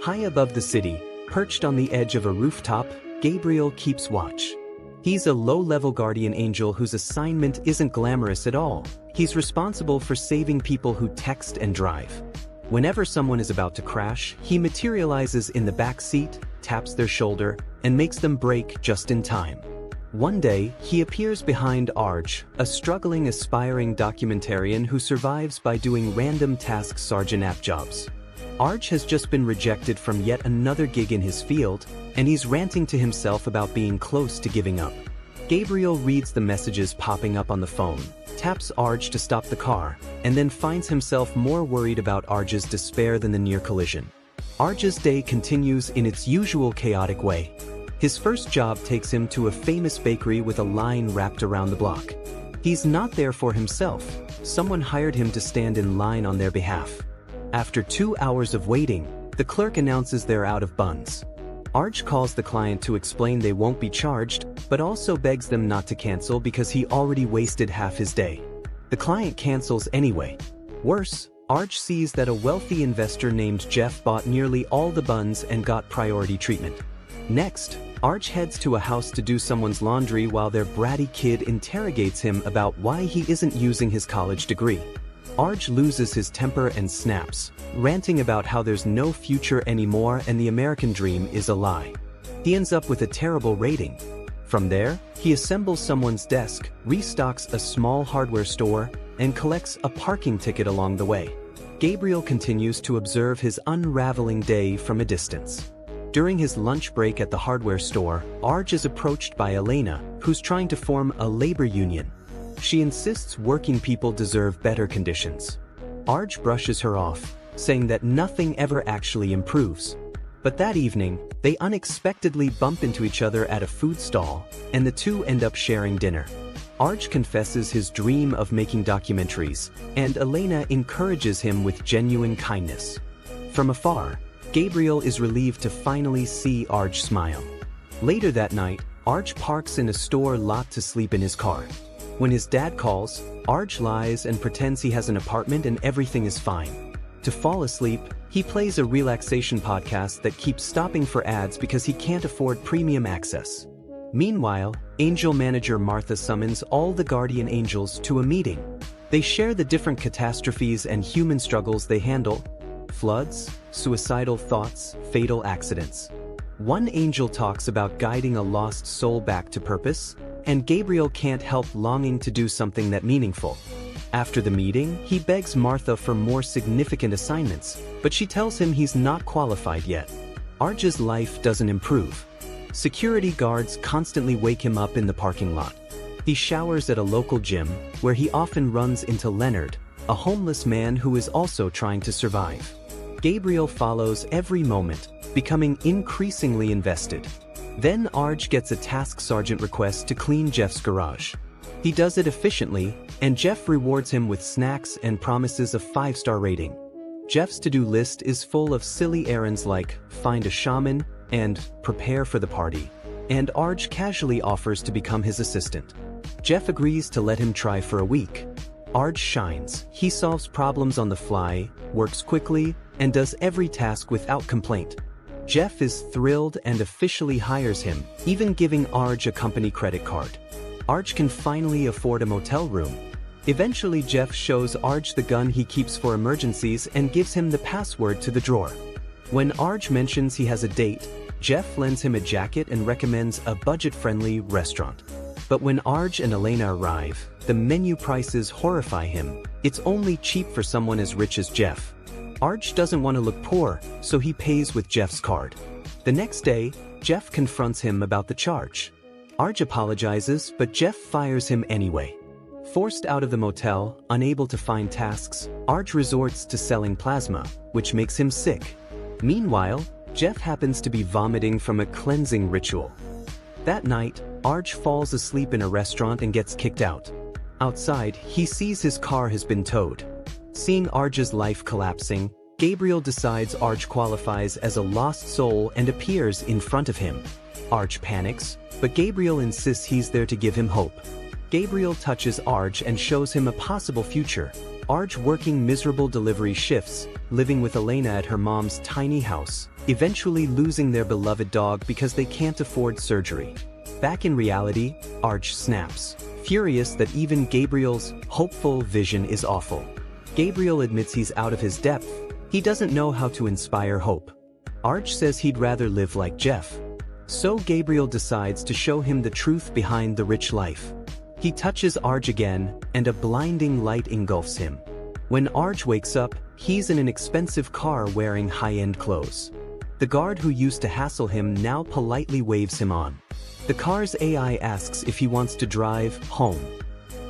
High above the city, perched on the edge of a rooftop, Gabriel keeps watch. He's a low-level guardian angel whose assignment isn't glamorous at all. He's responsible for saving people who text and drive. Whenever someone is about to crash, he materializes in the back seat, taps their shoulder, and makes them brake just in time. One day, he appears behind Arj, a struggling aspiring documentarian who survives by doing random task sergeant app jobs. Arj has just been rejected from yet another gig in his field, and he's ranting to himself about being close to giving up. Gabriel reads the messages popping up on the phone, taps Arj to stop the car, and then finds himself more worried about Arj's despair than the near collision. Arj's day continues in its usual chaotic way. His first job takes him to a famous bakery with a line wrapped around the block. He's not there for himself. Someone hired him to stand in line on their behalf. After 2 hours of waiting, the clerk announces they're out of buns. Arj calls the client to explain they won't be charged, but also begs them not to cancel because he already wasted half his day. The client cancels anyway. Worse, Arj sees that a wealthy investor named Jeff bought nearly all the buns and got priority treatment. Next, Arj heads to a house to do someone's laundry while their bratty kid interrogates him about why he isn't using his college degree. Arj loses his temper and snaps, ranting about how there's no future anymore and the American dream is a lie. He ends up with a terrible rating. From there, he assembles someone's desk, restocks a small hardware store, and collects a parking ticket along the way. Gabriel continues to observe his unraveling day from a distance. During his lunch break at the hardware store, Arj is approached by Elena, who's trying to form a labor union. She insists working people deserve better conditions. Arj brushes her off, saying that nothing ever actually improves. But that evening, they unexpectedly bump into each other at a food stall, and the two end up sharing dinner. Arj confesses his dream of making documentaries, and Elena encourages him with genuine kindness. From afar, Gabriel is relieved to finally see Arj smile. Later that night, Arj parks in a store lot to sleep in his car. When his dad calls, Arj lies and pretends he has an apartment and everything is fine. To fall asleep, he plays a relaxation podcast that keeps stopping for ads because he can't afford premium access. Meanwhile, angel manager Martha summons all the guardian angels to a meeting. They share the different catastrophes and human struggles they handle: floods, suicidal thoughts, fatal accidents. One angel talks about guiding a lost soul back to purpose, and Gabriel can't help longing to do something that meaningful. After the meeting, he begs Martha for more significant assignments, but she tells him he's not qualified yet. Arj's life doesn't improve. Security guards constantly wake him up in the parking lot. He showers at a local gym, where he often runs into Leonard, a homeless man who is also trying to survive. Gabriel follows every moment, becoming increasingly invested. Then Arj gets a task sergeant request to clean Jeff's garage. He does it efficiently, and Jeff rewards him with snacks and promises a 5-star rating. Jeff's to-do list is full of silly errands like find a shaman and prepare for the party, and Arj casually offers to become his assistant. Jeff agrees to let him try for a week. Arj shines. He solves problems on the fly, works quickly, and does every task without complaint. Jeff is thrilled and officially hires him, even giving Arj a company credit card. Arj can finally afford a motel room. Eventually, Jeff shows Arj the gun he keeps for emergencies and gives him the password to the drawer. When Arj mentions he has a date, Jeff lends him a jacket and recommends a budget-friendly restaurant. But when Arj and Elena arrive, the menu prices horrify him. It's only cheap for someone as rich as Jeff. Arj doesn't want to look poor, so he pays with Jeff's card. The next day, Jeff confronts him about the charge. Arj apologizes, but Jeff fires him anyway. Forced out of the motel, unable to find tasks, Arj resorts to selling plasma, which makes him sick. Meanwhile, Jeff happens to be vomiting from a cleansing ritual. That night, Arj falls asleep in a restaurant and gets kicked out. Outside, he sees his car has been towed. Seeing Arj's life collapsing, Gabriel decides Arj qualifies as a lost soul and appears in front of him. Arj panics, but Gabriel insists he's there to give him hope. Gabriel touches Arj and shows him a possible future. Arj working miserable delivery shifts, living with Elena at her mom's tiny house, eventually losing their beloved dog because they can't afford surgery. Back in reality, Arj snaps, furious that even Gabriel's hopeful vision is awful. Gabriel admits he's out of his depth. He doesn't know how to inspire hope. Arj says he'd rather live like Jeff. So Gabriel decides to show him the truth behind the rich life. He touches Arj again, and a blinding light engulfs him. When Arj wakes up, he's in an expensive car wearing high-end clothes. The guard who used to hassle him now politely waves him on. The car's AI asks if he wants to drive home.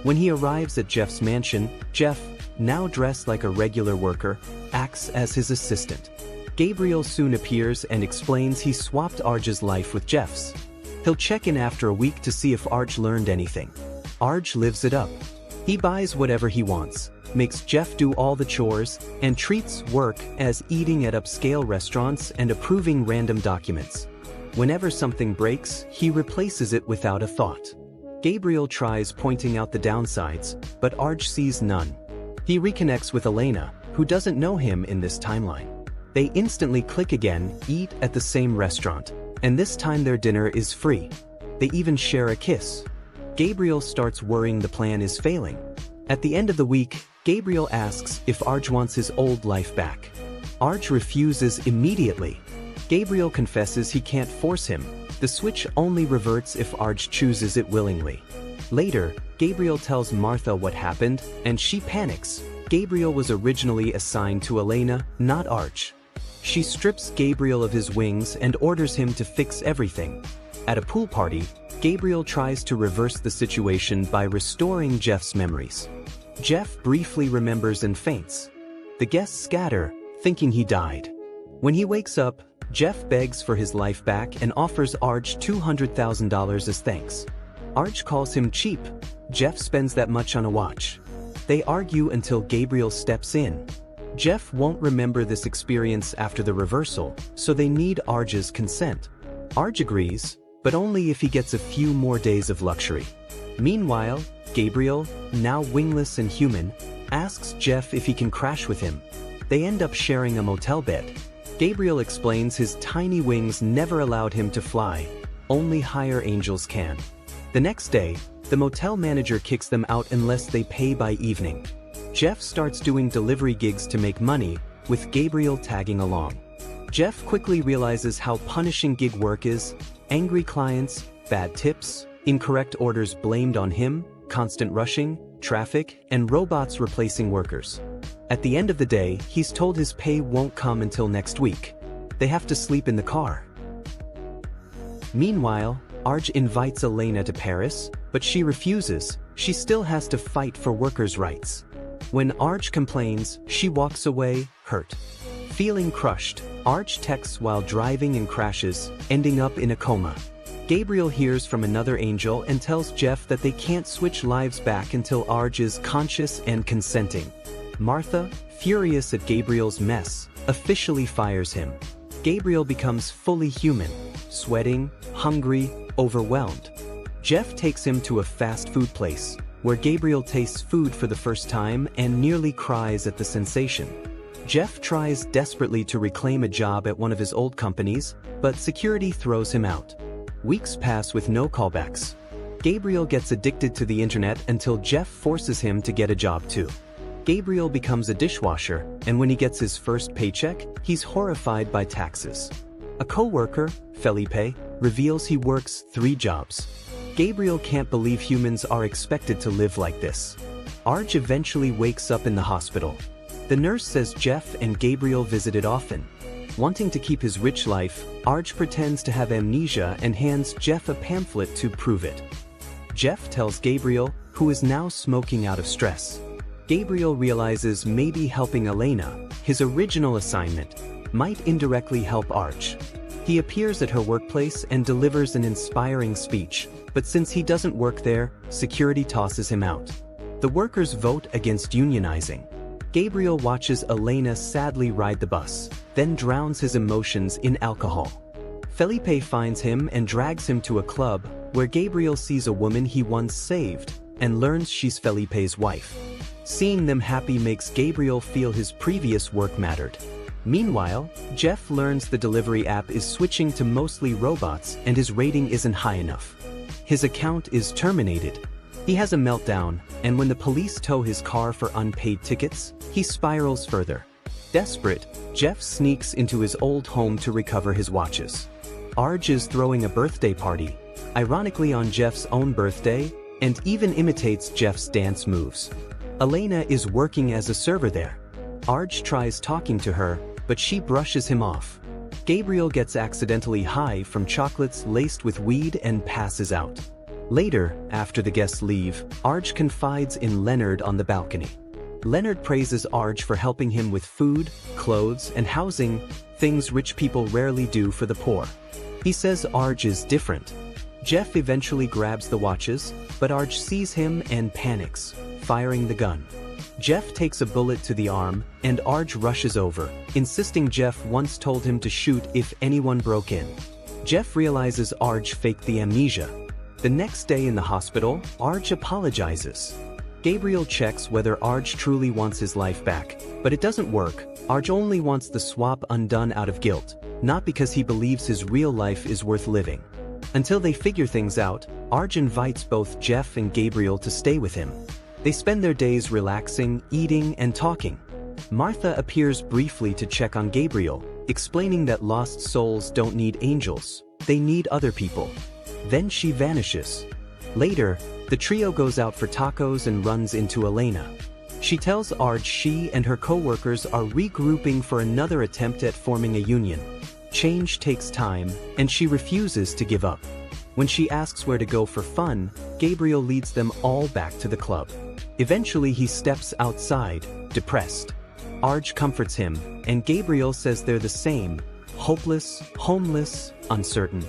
When he arrives at Jeff's mansion, Jeff, now dressed like a regular worker, acts as his assistant. Gabriel soon appears and explains he swapped Arj's life with Jeff's. He'll check in after a week to see if Arj learned anything. Arj lives it up. He buys whatever he wants, makes Jeff do all the chores, and treats work as eating at upscale restaurants and approving random documents. Whenever something breaks, he replaces it without a thought. Gabriel tries pointing out the downsides, but Arj sees none. He reconnects with Elena, who doesn't know him in this timeline. They instantly click again, eat at the same restaurant, and this time their dinner is free. They even share a kiss. Gabriel starts worrying the plan is failing. At the end of the week, Gabriel asks if Arj wants his old life back. Arj refuses immediately. Gabriel confesses he can't force him. The switch only reverts if Arj chooses it willingly. Later, Gabriel tells Martha what happened, and she panics. Gabriel was originally assigned to Elena, not Arj. She strips Gabriel of his wings and orders him to fix everything. At a pool party, Gabriel tries to reverse the situation by restoring Jeff's memories. Jeff briefly remembers and faints. The guests scatter, thinking he died. When he wakes up, Jeff begs for his life back and offers Arj $200,000 as thanks. Arj calls him cheap. Jeff spends that much on a watch. They argue until Gabriel steps in. Jeff won't remember this experience after the reversal, so they need Arj's consent. Arj agrees, but only if he gets a few more days of luxury. Meanwhile, Gabriel, now wingless and human, asks Jeff if he can crash with him. They end up sharing a motel bed. Gabriel explains his tiny wings never allowed him to fly. Only higher angels can. The next day, the motel manager kicks them out unless they pay by evening. Jeff starts doing delivery gigs to make money, with Gabriel tagging along. Jeff quickly realizes how punishing gig work is: angry clients, bad tips, incorrect orders blamed on him, constant rushing, traffic, and robots replacing workers. At the end of the day, he's told his pay won't come until next week. They have to sleep in the car. Meanwhile, Arj invites Elena to Paris, but she refuses. She still has to fight for workers' rights. When Arj complains, she walks away, hurt. Feeling crushed, Arj texts while driving and crashes, ending up in a coma. Gabriel hears from another angel and tells Jeff that they can't switch lives back until Arj is conscious and consenting. Martha, furious at Gabriel's mess, officially fires him. Gabriel becomes fully human, sweating, hungry, overwhelmed. Jeff takes him to a fast food place, where Gabriel tastes food for the first time and nearly cries at the sensation. Jeff tries desperately to reclaim a job at one of his old companies, but security throws him out. Weeks pass with no callbacks. Gabriel gets addicted to the internet until Jeff forces him to get a job too. Gabriel becomes a dishwasher, and when he gets his first paycheck, he's horrified by taxes. A co-worker, Felipe, reveals he works 3 jobs. Gabriel can't believe humans are expected to live like this. Arj eventually wakes up in the hospital. The nurse says Jeff and Gabriel visited often. Wanting to keep his rich life, Arj pretends to have amnesia and hands Jeff a pamphlet to prove it. Jeff tells Gabriel, who is now smoking out of stress. Gabriel realizes maybe helping Elena, his original assignment, might indirectly help Arj. He appears at her workplace and delivers an inspiring speech, but since he doesn't work there, security tosses him out. The workers vote against unionizing. Gabriel watches Elena sadly ride the bus, then drowns his emotions in alcohol. Felipe finds him and drags him to a club, where Gabriel sees a woman he once saved, and learns she's Felipe's wife. Seeing them happy makes Gabriel feel his previous work mattered. Meanwhile, Jeff learns the delivery app is switching to mostly robots and his rating isn't high enough. His account is terminated. He has a meltdown, and when the police tow his car for unpaid tickets, he spirals further. Desperate, Jeff sneaks into his old home to recover his watches. Arj is throwing a birthday party, ironically on Jeff's own birthday, and even imitates Jeff's dance moves. Elena is working as a server there. Arj tries talking to her, but she brushes him off. Gabriel gets accidentally high from chocolates laced with weed and passes out. Later, after the guests leave, Arj confides in Leonard on the balcony. Leonard praises Arj for helping him with food, clothes, and housing, things rich people rarely do for the poor. He says Arj is different. Jeff eventually grabs the watches, but Arj sees him and panics, firing the gun. Jeff takes a bullet to the arm, and Arj rushes over, insisting Jeff once told him to shoot if anyone broke in. Jeff realizes Arj faked the amnesia. The next day in the hospital, Arj apologizes. Gabriel checks whether Arj truly wants his life back, but it doesn't work. Arj only wants the swap undone out of guilt, not because he believes his real life is worth living. Until they figure things out, Arj invites both Jeff and Gabriel to stay with him. They spend their days relaxing, eating, and talking. Martha appears briefly to check on Gabriel, explaining that lost souls don't need angels, they need other people. Then she vanishes. Later, the trio goes out for tacos and runs into Elena. She tells Arj she and her co-workers are regrouping for another attempt at forming a union. Change takes time, and she refuses to give up. When she asks where to go for fun, Gabriel leads them all back to the club. Eventually he steps outside, depressed. Arj comforts him, and Gabriel says they're the same, hopeless, homeless, uncertain.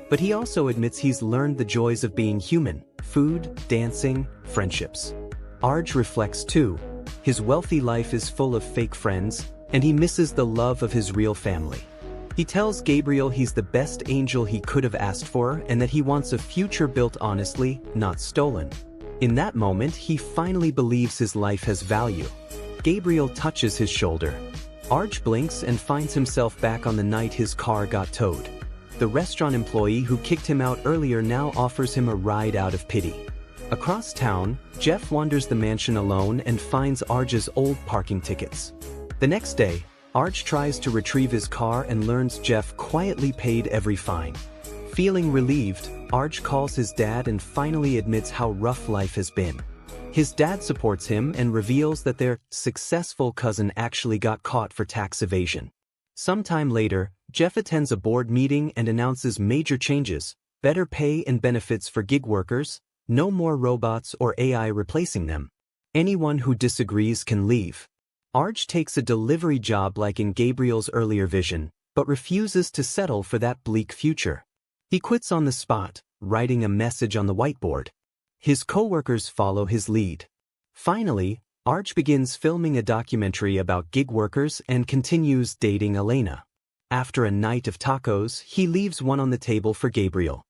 But he also admits he's learned the joys of being human: food, dancing, friendships. Arj reflects too. His wealthy life is full of fake friends, and he misses the love of his real family. He tells Gabriel he's the best angel he could have asked for and that he wants a future built honestly, not stolen. In that moment, he finally believes his life has value. Gabriel touches his shoulder. Arj blinks and finds himself back on the night his car got towed. The restaurant employee who kicked him out earlier now offers him a ride out of pity. Across town, Jeff wanders the mansion alone and finds Arj's old parking tickets. The next day, Arj tries to retrieve his car and learns Jeff quietly paid every fine. Feeling relieved, Arj calls his dad and finally admits how rough life has been. His dad supports him and reveals that their successful cousin actually got caught for tax evasion. Sometime later, Jeff attends a board meeting and announces major changes: better pay and benefits for gig workers, no more robots or AI replacing them. Anyone who disagrees can leave. Arj takes a delivery job like in Gabriel's earlier vision, but refuses to settle for that bleak future. He quits on the spot, writing a message on the whiteboard. His co-workers follow his lead. Finally, Arj begins filming a documentary about gig workers and continues dating Elena. After a night of tacos, he leaves one on the table for Gabriel.